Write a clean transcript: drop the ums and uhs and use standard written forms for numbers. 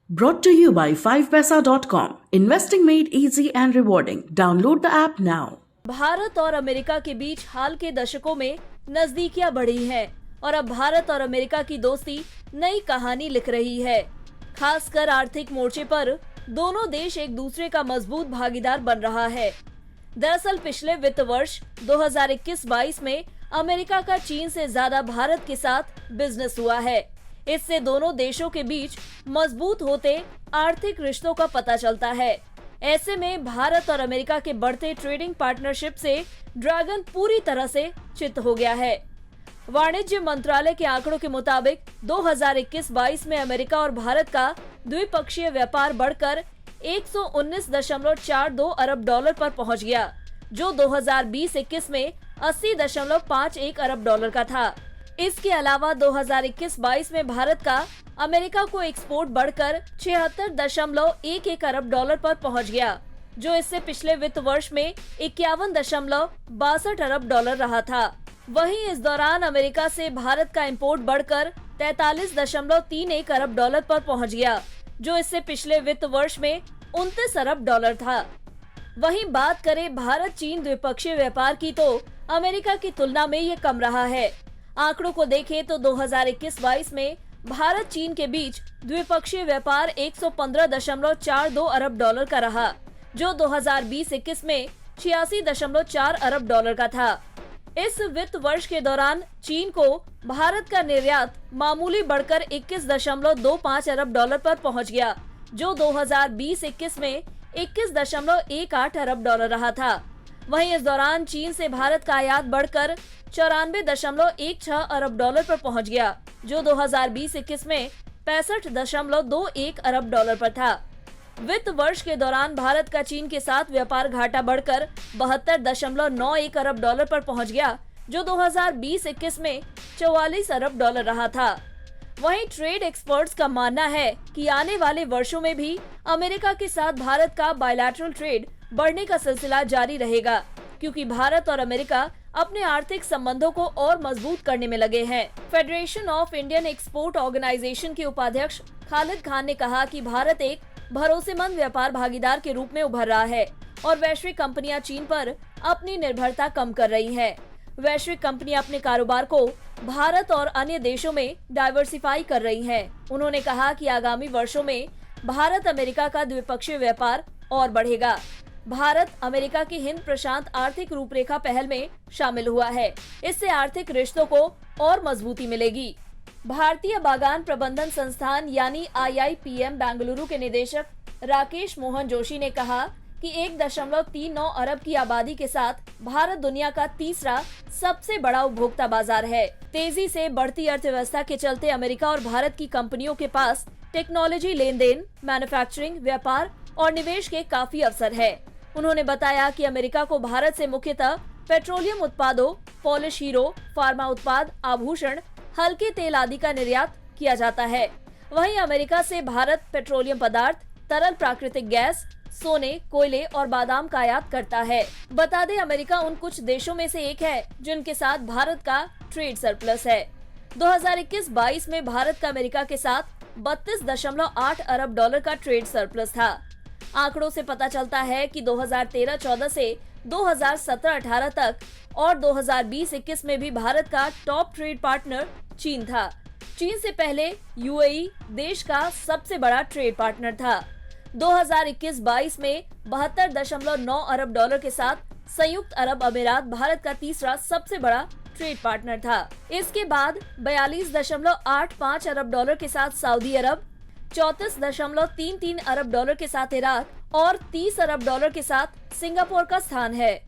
Brought to you by 5paisa.com. Investing made easy and rewarding. Download the app now. Bharat और America के बीच हाल के दशकों में नजदीकियां बढ़ी हैं और अब भारत और अमेरिका की दोस्ती नई कहानी लिख रही है। खासकर आर्थिक मोर्चे पर दोनों देश एक दूसरे का मजबूत भागीदार बन रहा है। दरअसल पिछले वित्त वर्ष 2021-22 में अमेरिका का चीन से ज्यादा भारत के साथ बिजनेस हुआ है। इससे दोनों देशों के बीच मजबूत होते आर्थिक रिश्तों का पता चलता है। ऐसे में भारत और अमेरिका के बढ़ते ट्रेडिंग पार्टनरशिप से ड्रैगन पूरी तरह से चित हो गया है। वाणिज्य मंत्रालय के आंकड़ों के मुताबिक 2021-22 में अमेरिका और भारत का द्विपक्षीय व्यापार बढ़कर 119.42 अरब डॉलर पर पहुंच गया, जो 2020-21 में 80.51 अरब डॉलर का था। इसके अलावा 2021-22 में भारत का अमेरिका को एक्सपोर्ट बढ़कर 76.11 अरब डॉलर पर पहुंच गया, जो इससे पिछले वित्त वर्ष में 51.62 अरब डॉलर रहा था। वहीं इस दौरान अमेरिका से भारत का इंपोर्ट बढ़कर 43.31 अरब डॉलर पर पहुंच गया, जो इससे पिछले वित्त वर्ष में 29 अरब डॉलर था। वहीं बात करें भारत चीन द्विपक्षीय व्यापार की, तो अमेरिका की तुलना में ये कम रहा है। आंकड़ों को देखें तो 2021-22 में भारत चीन के बीच द्विपक्षीय व्यापार 115.42 अरब डॉलर का रहा, जो 2020-21 में 86.4 अरब डॉलर का था। इस वित्त वर्ष के दौरान चीन को भारत का निर्यात मामूली बढ़कर 21.25 अरब डॉलर पर पहुंच गया, जो 2020-21 में 21.18 अरब डॉलर रहा था। वहीं इस दौरान चीन से भारत का आयात बढ़कर 94.16 अरब डॉलर पर पहुंच गया, जो 2020-21 में 65.21 अरब डॉलर पर था। वित्त वर्ष के दौरान भारत का चीन के साथ व्यापार घाटा बढ़कर 72.91 अरब डॉलर पर पहुंच गया, जो 2020-21 में 44 अरब डॉलर रहा था। वहीं ट्रेड एक्सपर्ट्स का मानना है कि आने वाले वर्षों में भी अमेरिका के साथ भारत का बायलैटरल ट्रेड बढ़ने का सिलसिला जारी रहेगा, क्योंकि भारत और अमेरिका अपने आर्थिक संबंधों को और मजबूत करने में लगे हैं। Federation of Indian export organisation के उपाध्यक्ष खालिद खान ने कहा कि भारत एक भरोसेमंद व्यापार भागीदार के रूप में उभर रहा है और वैश्विक कंपनियां चीन पर अपनी निर्भरता कम कर रही हैं। वैश्विक कंपनियां अपने कारोबार को भारत और अन्य देशों में डाइवर्सिफाई कर रही हैं। उन्होंने कहा कि आगामी वर्षों में भारत अमेरिका का द्विपक्षीय व्यापार और बढ़ेगा। भारत अमेरिका की हिंद प्रशांत आर्थिक रूपरेखा पहल में शामिल हुआ है। इससे आर्थिक रिश्तों को और मजबूती मिलेगी। भारतीय बागान प्रबंधन संस्थान यानी IIPM बेंगलुरु के निदेशक राकेश मोहन जोशी ने कहा कि 1.39 अरब की आबादी के साथ भारत दुनिया का तीसरा सबसे बड़ा उपभोक्ता बाजार है। तेजी से बढ़ती अर्थव्यवस्था के चलते अमेरिका और भारत की कंपनियों के पास टेक्नोलॉजी लेन देन, मैन्युफैक्चरिंग, व्यापार और निवेश के काफी अवसर है। उन्होंने बताया कि अमेरिका को भारत से मुख्यतः पेट्रोलियम उत्पादों, पॉलिश हीरो, फार्मा उत्पाद, आभूषण, हल्के तेल आदि का निर्यात किया जाता है। वहीं अमेरिका से भारत पेट्रोलियम पदार्थ, तरल प्राकृतिक गैस, सोने, कोयले और बादाम का आयात करता है। बता दें, अमेरिका उन कुछ देशों में से एक है जिनके साथ भारत का ट्रेड सरप्लस है। 2021-22 में भारत का अमेरिका के साथ 32.8 अरब डॉलर का ट्रेड सरप्लस था। आंकड़ों से पता चलता है कि 2013-14 से 2017-18 तक और 2020-21 में भी भारत का टॉप ट्रेड पार्टनर चीन था। चीन से पहले UAE देश का सबसे बड़ा ट्रेड पार्टनर था। 2021-22 में 72.9 अरब डॉलर के साथ संयुक्त अरब अमीरात भारत का तीसरा सबसे बड़ा ट्रेड पार्टनर था। इसके बाद 42.85 अरब डॉलर के साथ सऊदी अरब, 34.33 अरब डॉलर के साथ इराक और 30 अरब डॉलर के साथ सिंगापुर का स्थान है।